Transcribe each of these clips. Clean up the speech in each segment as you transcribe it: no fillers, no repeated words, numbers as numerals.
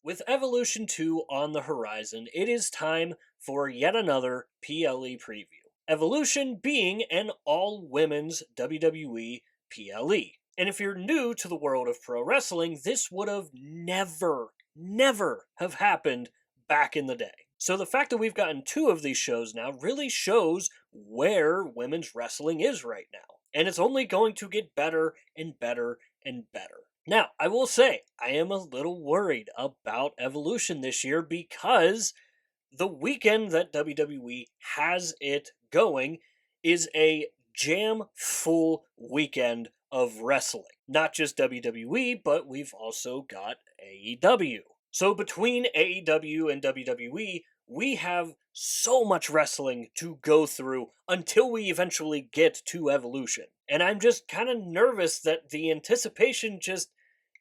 With Evolution 2 on the horizon, it is time for yet another PLE preview. Evolution being an all women's WWE PLE. And if you're new to the world of pro wrestling, this would have never have happened back in the day. So the fact that we've gotten two of these shows now really shows where women's wrestling is right now. And it's only going to get better and better and better. Now, I will say, I am a little worried about Evolution this year because the weekend that WWE has it going is a jam full weekend of wrestling. Not just WWE, but we've also got AEW. So between AEW and WWE, we have so much wrestling to go through until we eventually get to Evolution. And I'm just kind of nervous that the anticipation just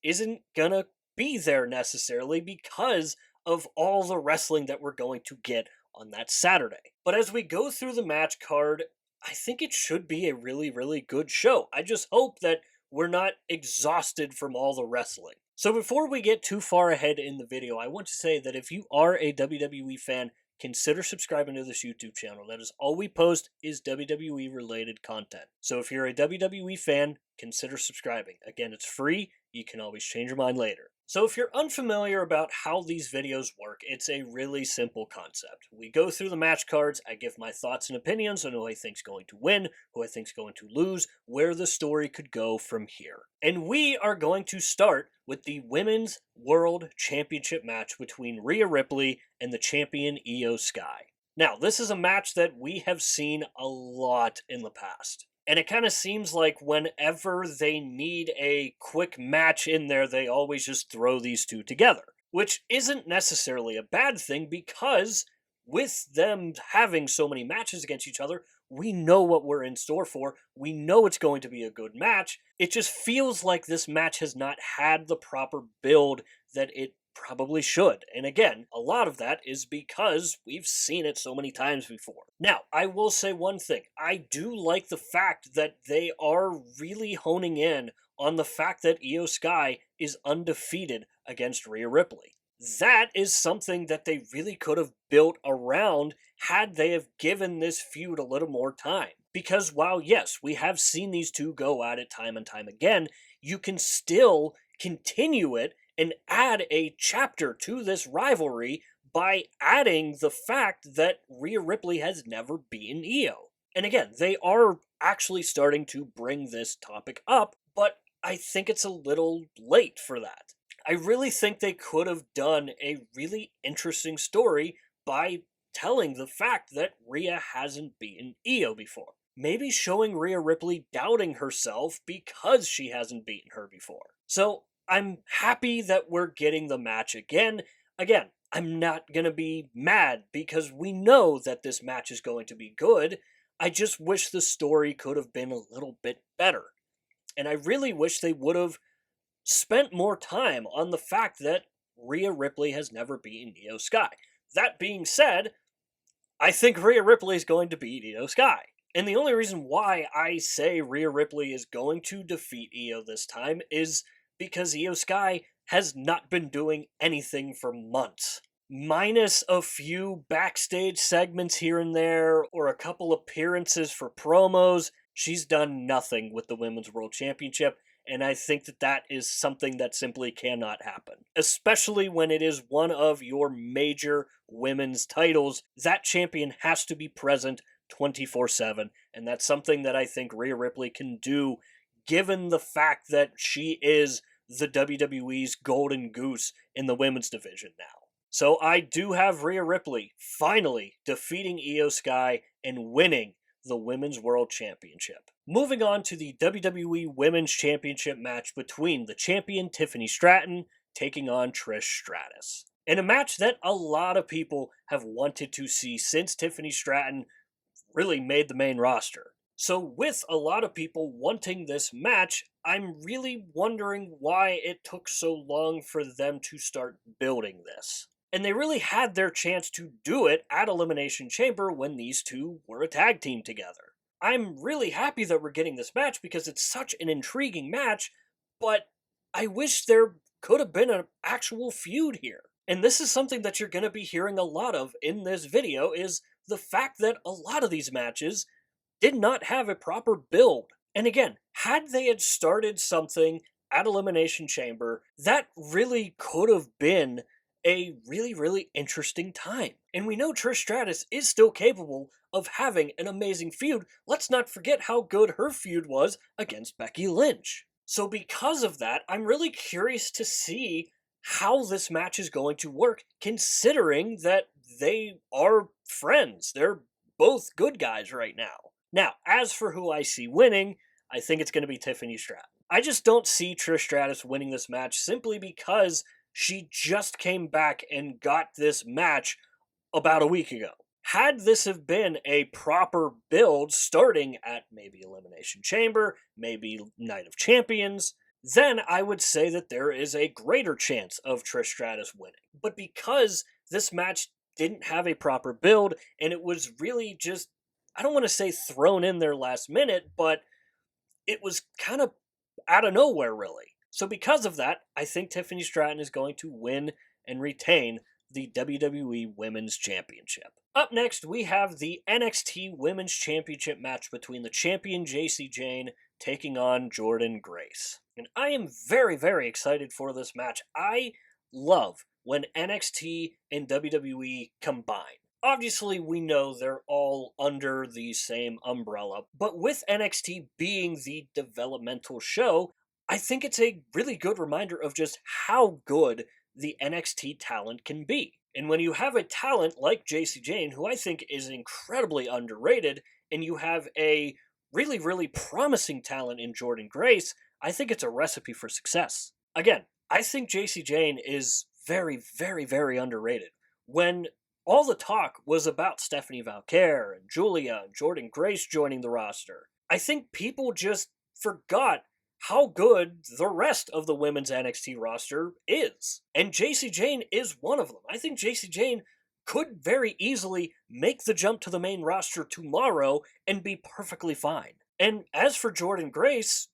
isn't gonna be there necessarily because of all the wrestling that we're going to get on that Saturday. But as we go through the match card, I think it should be a really good show. I just hope that we're not exhausted from all the wrestling. So before we get too far ahead in the video, I want to say that if you are a WWE fan, consider subscribing to this YouTube channel. That is all we post is WWE related content. So if you're a WWE fan, consider subscribing. Again, it's free. You can always change your mind later. So if you're unfamiliar about how these videos work, it's a really simple concept. We go through the match cards, I give my thoughts and opinions on who I think's going to win, who I think's going to lose, where the story could go from here. And we are going to start with the Women's World Championship match between Rhea Ripley and the champion Io Sky. Now, this is a match that we have seen a lot in the past. And it kind of seems like whenever they need a quick match in there, they always just throw these two together. Which isn't necessarily a bad thing because with them having so many matches against each other, we know what we're in store for. We know it's going to be a good match. It just feels like this match has not had the proper build that it probably should. And again, a lot of that is because we've seen it so many times before. Now, I will say one thing. I do like the fact that they are really honing in on the fact that Io Sky is undefeated against Rhea Ripley. That is something that they really could have built around had they have given this feud a little more time. Because while, yes, we have seen these two go at it time and time again, you can still continue it and add a chapter to this rivalry by adding the fact that Rhea Ripley has never beaten Io. And again, they are actually starting to bring this topic up, but I think it's a little late for that. I really think they could have done a really interesting story by telling the fact that Rhea hasn't beaten Io before. Maybe showing Rhea Ripley doubting herself because she hasn't beaten her before. So I'm happy that we're getting the match again. Again, I'm not going to be mad because we know that this match is going to be good. I just wish the story could have been a little bit better. And I really wish they would have spent more time on the fact that Rhea Ripley has never beaten Io Sky. That being said, I think Rhea Ripley is going to beat Io Sky. And the only reason why I say Rhea Ripley is going to defeat Io this time is because Io Sky has not been doing anything for months. Minus a few backstage segments here and there, or a couple appearances for promos, she's done nothing with the Women's World Championship, and I think that that is something that simply cannot happen. Especially when it is one of your major women's titles, that champion has to be present 24/7, and that's something that I think Rhea Ripley can do given the fact that she is the WWE's golden goose in the women's division now. So I do have Rhea Ripley finally defeating Io Sky and winning the Women's World Championship. Moving on to the WWE Women's Championship match between the champion Tiffany Stratton taking on Trish Stratus. In a match that a lot of people have wanted to see since Tiffany Stratton really made the main roster. So with a lot of people wanting this match, I'm really wondering why it took so long for them to start building this. And they really had their chance to do it at Elimination Chamber when these two were a tag team together. I'm really happy that we're getting this match because it's such an intriguing match, but I wish there could have been an actual feud here. And this is something that you're going to be hearing a lot of in this video, is the fact that a lot of these matches did not have a proper build. And again, had they had started something at Elimination Chamber, that really could have been a really, really interesting time. And we know Trish Stratus is still capable of having an amazing feud. Let's not forget how good her feud was against Becky Lynch. So because of that, I'm really curious to see how this match is going to work, considering that they are friends. They're both good guys right now. Now, as for who I see winning, I think it's going to be Tiffany Stratton. I just don't see Trish Stratus winning this match simply because she just came back and got this match about a week ago. Had this have been a proper build starting at maybe Elimination Chamber, maybe Night of Champions, then I would say that there is a greater chance of Trish Stratus winning. But because this match didn't have a proper build, and it was really just, I don't want to say thrown in there last minute, but it was kind of out of nowhere, really. So because of that, I think Tiffany Stratton is going to win and retain the WWE Women's Championship. Up next, we have the NXT Women's Championship match between the champion Jacy Jayne taking on Jordynne Grace. And I am very, very excited for this match. I love when NXT and WWE combine. Obviously, we know they're all under the same umbrella, but with NXT being the developmental show, I think it's a really good reminder of just how good the NXT talent can be. And when you have a talent like Jacy Jayne, who I think is incredibly underrated, and you have a really, really promising talent in Jordynne Grace, I think it's a recipe for success. Again, I think Jacy Jayne is very, very, very underrated. When all the talk was about Stephanie Valquer and Julia and Jordynne Grace joining the roster, I think people just forgot how good the rest of the women's NXT roster is. And Jacy Jayne is one of them. I think Jacy Jayne could very easily make the jump to the main roster tomorrow and be perfectly fine. And as for Jordynne Grace,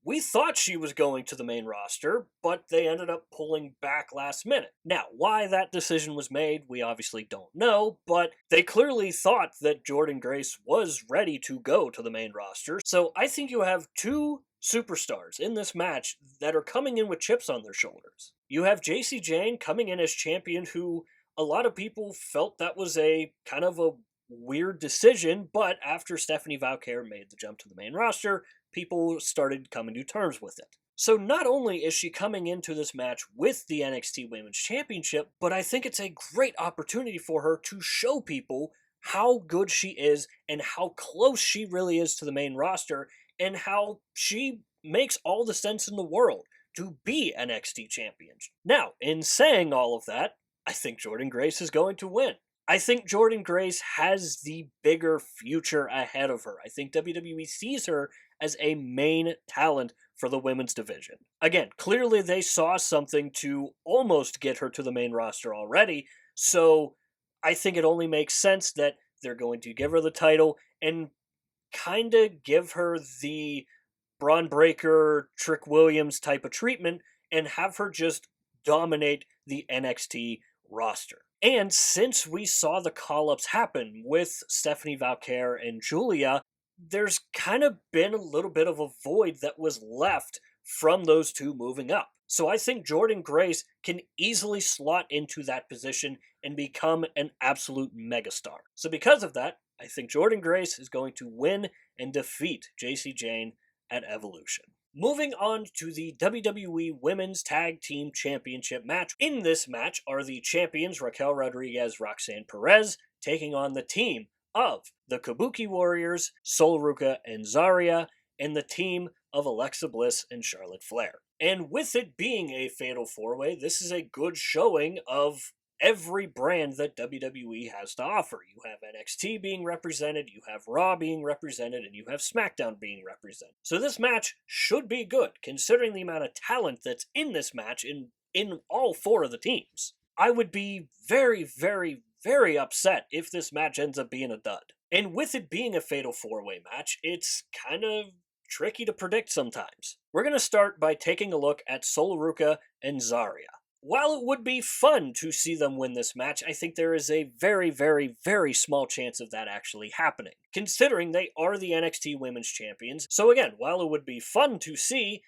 we thought she was going to the main roster, but they ended up pulling back last minute. Now, why that decision was made, we obviously don't know, but they clearly thought that Jordynne Grace was ready to go to the main roster. So I think you have two superstars in this match that are coming in with chips on their shoulders. You have Jacy Jayne coming in as champion, who a lot of people felt that was a kind of a weird decision, but after Stephanie Valquer made the jump to the main roster, people started coming to terms with it. So not only is she coming into this match with the NXT Women's Championship, but I think it's a great opportunity for her to show people how good she is and how close she really is to the main roster, and how she makes all the sense in the world to be NXT champion. Now, in saying all of that, I think Jordynne Grace is going to win. I think Jordynne Grace has the bigger future ahead of her. I think WWE sees her as a main talent for the women's division. Again, clearly they saw something to almost get her to the main roster already, so I think it only makes sense that they're going to give her the title and kind of give her the Braun Breaker, Trick Williams type of treatment and have her just dominate the NXT roster. And since we saw the call-ups happen with Stephanie Valquer and Julia, there's kind of been a little bit of a void that was left from those two moving up. So I think Jordynne Grace can easily slot into that position and become an absolute megastar. So because of that, I think Jordynne Grace is going to win and defeat Jacy Jayne at Evolution. Moving on to the WWE Women's Tag Team Championship match. In this match are the champions Raquel Rodriguez, Roxanne Perez, taking on the team of the Kabuki Warriors, Sol Ruca and Zarya, and the team of Alexa Bliss and Charlotte Flair. And with it being a fatal four-way, this is a good showing of every brand that WWE has to offer. You have NXT being represented, you have Raw being represented, and you have SmackDown being represented. So this match should be good, considering the amount of talent that's in this match in all four of the teams. I would be very, very, very upset if this match ends up being a dud. And with it being a fatal four-way match, it's kind of tricky to predict sometimes. We're going to start by taking a look at Sol Ruca and Zarya. While it would be fun to see them win this match, I think there is a very, very, very small chance of that actually happening, considering they are the NXT Women's Champions. So again, while it would be fun to see,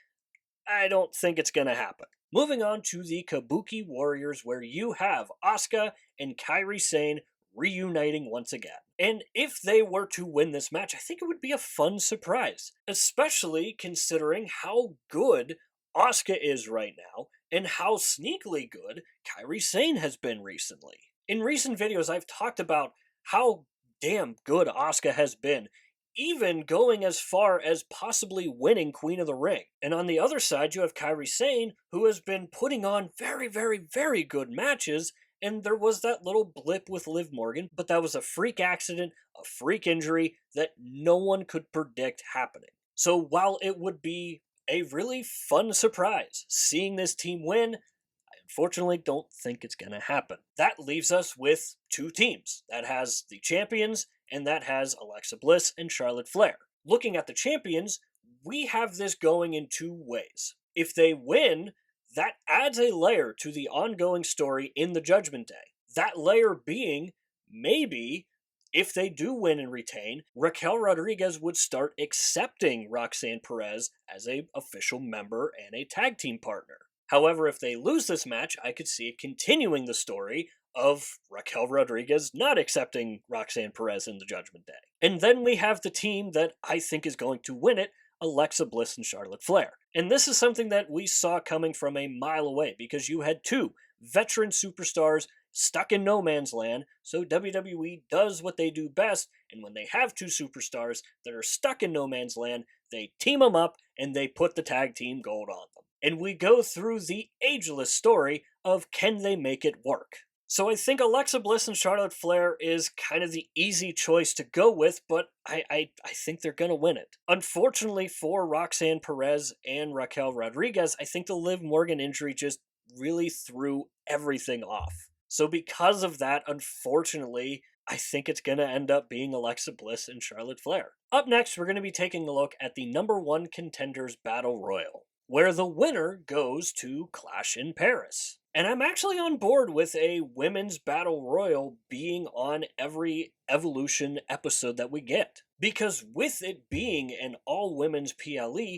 I don't think it's going to happen. Moving on to the Kabuki Warriors, where you have Asuka and Kairi Sane reuniting once again. And if they were to win this match, I think it would be a fun surprise, especially considering how good Asuka is right now and how sneakily good Kairi Sane has been recently. In recent videos, I've talked about how damn good Asuka has been, even going as far as possibly winning Queen of the Ring. And on the other side, you have Kairi Sane, who has been putting on very, very, very good matches. And there was that little blip with Liv Morgan, but that was a freak accident, a freak injury that no one could predict happening. So while it would be a really fun surprise seeing this team win, I unfortunately don't think it's going to happen. That leaves us with two teams. That has the champions, and that has Alexa Bliss and Charlotte Flair. Looking at the champions, we have this going in two ways. If they win, that adds a layer to the ongoing story in the Judgment Day. That layer being, maybe, if they do win and retain, Raquel Rodriguez would start accepting Roxanne Perez as an official member and a tag team partner. However, if they lose this match, I could see it continuing the story of Raquel Rodriguez not accepting Roxanne Perez in the Judgment Day. And then we have the team that I think is going to win it, Alexa Bliss and Charlotte Flair. And this is something that we saw coming from a mile away, because you had two veteran superstars stuck in no man's land, so WWE does what they do best, and when they have two superstars that are stuck in no man's land, they team them up and they put the tag team gold on them. And we go through the ageless story of can they make it work? So I think Alexa Bliss and Charlotte Flair is kind of the easy choice to go with, but I think they're going to win it. Unfortunately for Roxanne Perez and Raquel Rodriguez, I think the Liv Morgan injury just really threw everything off. So because of that, unfortunately, I think it's going to end up being Alexa Bliss and Charlotte Flair. Up next, we're going to be taking a look at the number one contenders battle royal, where the winner goes to Clash in Paris. And I'm actually on board with a women's battle royal being on every Evolution episode that we get. Because with it being an all-women's PLE,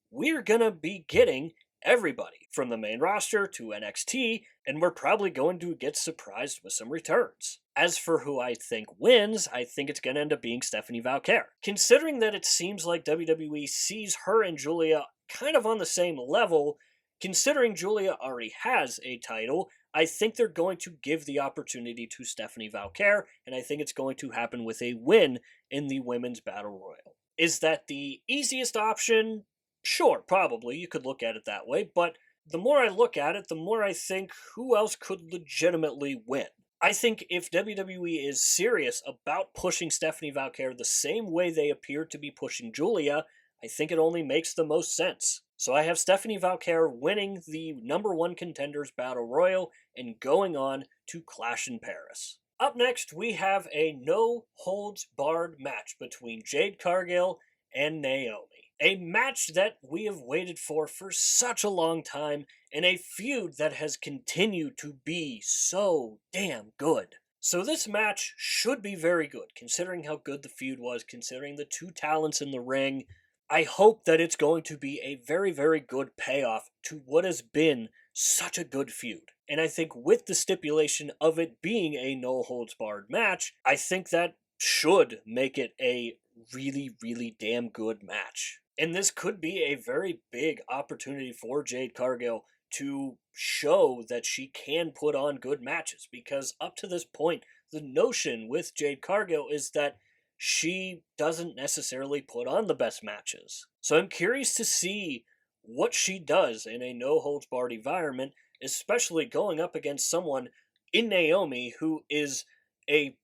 we're gonna be getting everybody from the main roster to NXT, and we're probably going to get surprised with some returns. As for who I think wins, I think it's going to end up being Stephanie Valkyr. Considering that it seems like WWE sees her and Julia kind of on the same level, considering Julia already has a title, I think they're going to give the opportunity to Stephanie Valkyr, and I think it's going to happen with a win in the Women's Battle Royal. Is that the easiest option? Sure, probably. You could look at it that way, but the more I look at it, the more I think who else could legitimately win. I think if WWE is serious about pushing Stephanie Valkyr the same way they appear to be pushing Julia, I think it only makes the most sense. So I have Stephanie Valkyr winning the number one contenders battle royal and going on to Clash in Paris. Up next, we have a no-holds-barred match between Jade Cargill and Naomi. A match that we have waited for such a long time, and a feud that has continued to be so damn good. So this match should be very good, considering how good the feud was, considering the two talents in the ring. I hope that it's going to be a very, very good payoff to what has been such a good feud. And I think with the stipulation of it being a no-holds-barred match, I think that should make it a really, really damn good match. And this could be a very big opportunity for Jade Cargill to show that she can put on good matches, because up to this point, the notion with Jade Cargill is that she doesn't necessarily put on the best matches. So I'm curious to see what she does in a no-holds-barred environment, especially going up against someone in Naomi who is a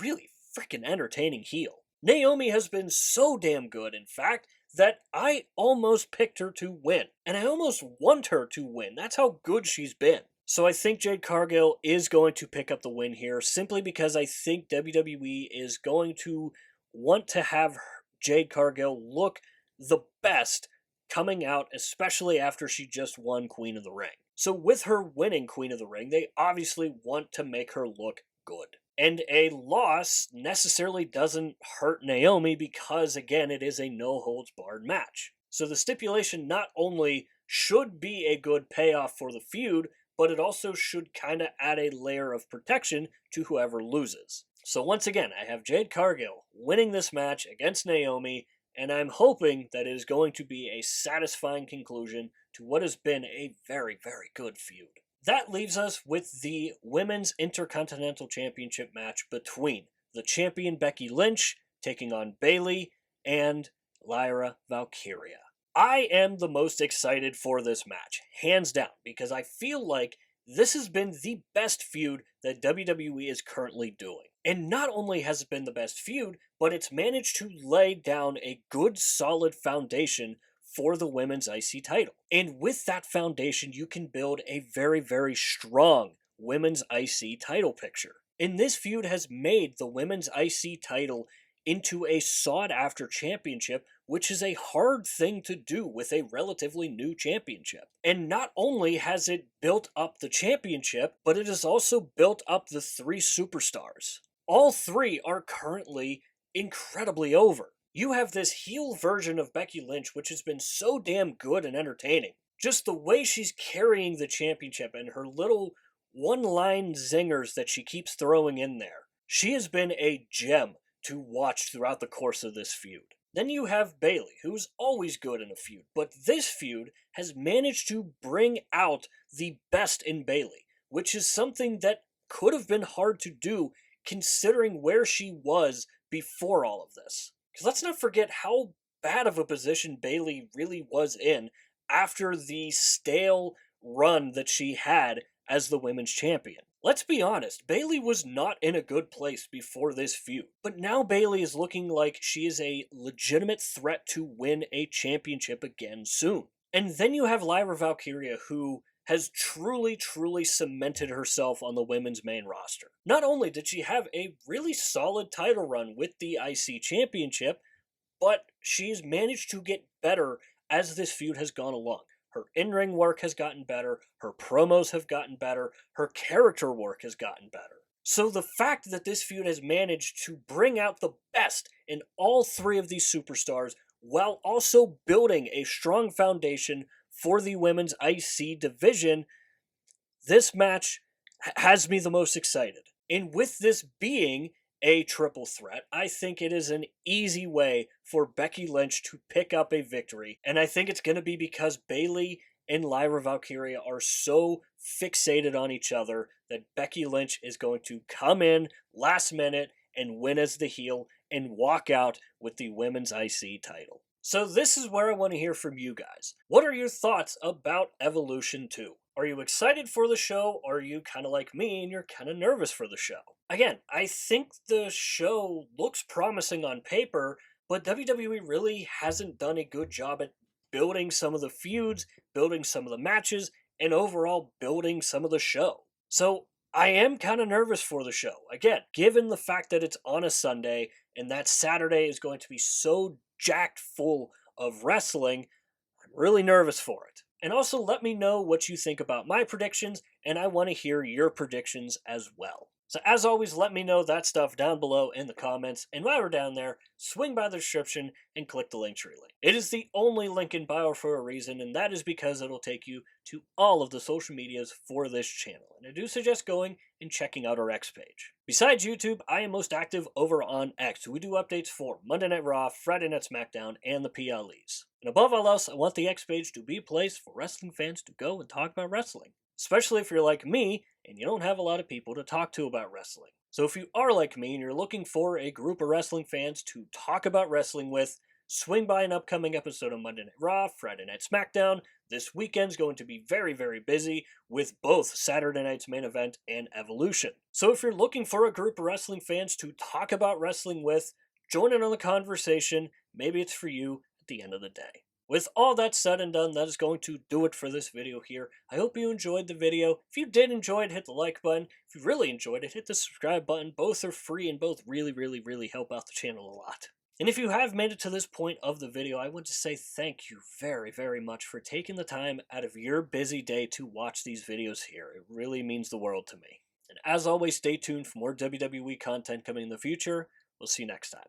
really freaking entertaining heel. Naomi has been so damn good, in fact, that I almost picked her to win. And I almost want her to win. That's how good she's been. So I think Jade Cargill is going to pick up the win here, simply because I think WWE is going to want to have Jade Cargill look the best coming out, especially after she just won Queen of the Ring. So with her winning Queen of the Ring, they obviously want to make her look good. And a loss necessarily doesn't hurt Naomi because, again, it is a no-holds-barred match. So the stipulation not only should be a good payoff for the feud, but it also should kind of add a layer of protection to whoever loses. So once again, I have Jade Cargill winning this match against Naomi, and I'm hoping that it is going to be a satisfying conclusion to what has been a very, very good feud. That leaves us with the Women's Intercontinental Championship match between the champion Becky Lynch taking on Bayley and Lyra Valkyria. I am the most excited for this match, hands down, because I feel like this has been the best feud that WWE is currently doing. And not only has it been the best feud, but it's managed to lay down a good, solid foundation for the women's IC title. And with that foundation, you can build a very, very strong women's IC title picture. And this feud has made the women's IC title into a sought-after championship, which is a hard thing to do with a relatively new championship. And not only has it built up the championship, but it has also built up the three superstars. All three are currently incredibly over. You have this heel version of Becky Lynch, which has been so damn good and entertaining. Just the way she's carrying the championship and her little one-line zingers that she keeps throwing in there. She has been a gem to watch throughout the course of this feud. Then you have Bayley, who's always good in a feud, but this feud has managed to bring out the best in Bayley, which is something that could have been hard to do considering where she was before all of this. Because let's not forget how bad of a position Bayley really was in after the stale run that she had as the women's champion. Let's be honest, Bayley was not in a good place before this feud. But now Bayley is looking like she is a legitimate threat to win a championship again soon. And then you have Lyra Valkyria, who has truly, truly cemented herself on the women's main roster. Not only did she have a really solid title run with the IC Championship, but she's managed to get better as this feud has gone along. Her in-ring work has gotten better, her promos have gotten better, her character work has gotten better. So the fact that this feud has managed to bring out the best in all three of these superstars while also building a strong foundation for the women's IC division, this match has me the most excited. And with this being a triple threat, I think it is an easy way for Becky Lynch to pick up a victory. And I think it's going to be because Bayley and Lyra Valkyria are so fixated on each other that Becky Lynch is going to come in last minute and win as the heel and walk out with the women's IC title. So this is where I want to hear from you guys. What are your thoughts about Evolution 2? Are you excited for the show, or are you kind of like me and you're kind of nervous for the show? Again, I think the show looks promising on paper, but WWE really hasn't done a good job at building some of the feuds, building some of the matches, and overall building some of the show. So I am kind of nervous for the show. Again, given the fact that it's on a Sunday and that Saturday is going to be so jacked full of wrestling, I'm really nervous for it. And also let me know what you think about my predictions, and I want to hear your predictions as well. So as always, let me know that stuff down below in the comments, and while we're down there, swing by the description and click the Linktree link. It is the only link in bio for a reason, and that is because it'll take you to all of the social medias for this channel, and I do suggest going and checking out our X page. Besides YouTube, I am most active over on X. We do updates for Monday Night Raw, Friday Night SmackDown, and the PLEs. And above all else, I want the X page to be a place for wrestling fans to go and talk about wrestling. Especially if you're like me and you don't have a lot of people to talk to about wrestling. So if you are like me and you're looking for a group of wrestling fans to talk about wrestling with, swing by an upcoming episode of Monday Night Raw, Friday Night SmackDown. This weekend's going to be very, very busy with both Saturday night's main event and Evolution. So if you're looking for a group of wrestling fans to talk about wrestling with, join in on the conversation. Maybe it's for you at the end of the day. With all that said and done, that is going to do it for this video here. I hope you enjoyed the video. If you did enjoy it, hit the like button. If you really enjoyed it, hit the subscribe button. Both are free and both really, really, really help out the channel a lot. And if you have made it to this point of the video, I want to say thank you very, very much for taking the time out of your busy day to watch these videos here. It really means the world to me. And as always, stay tuned for more WWE content coming in the future. We'll see you next time.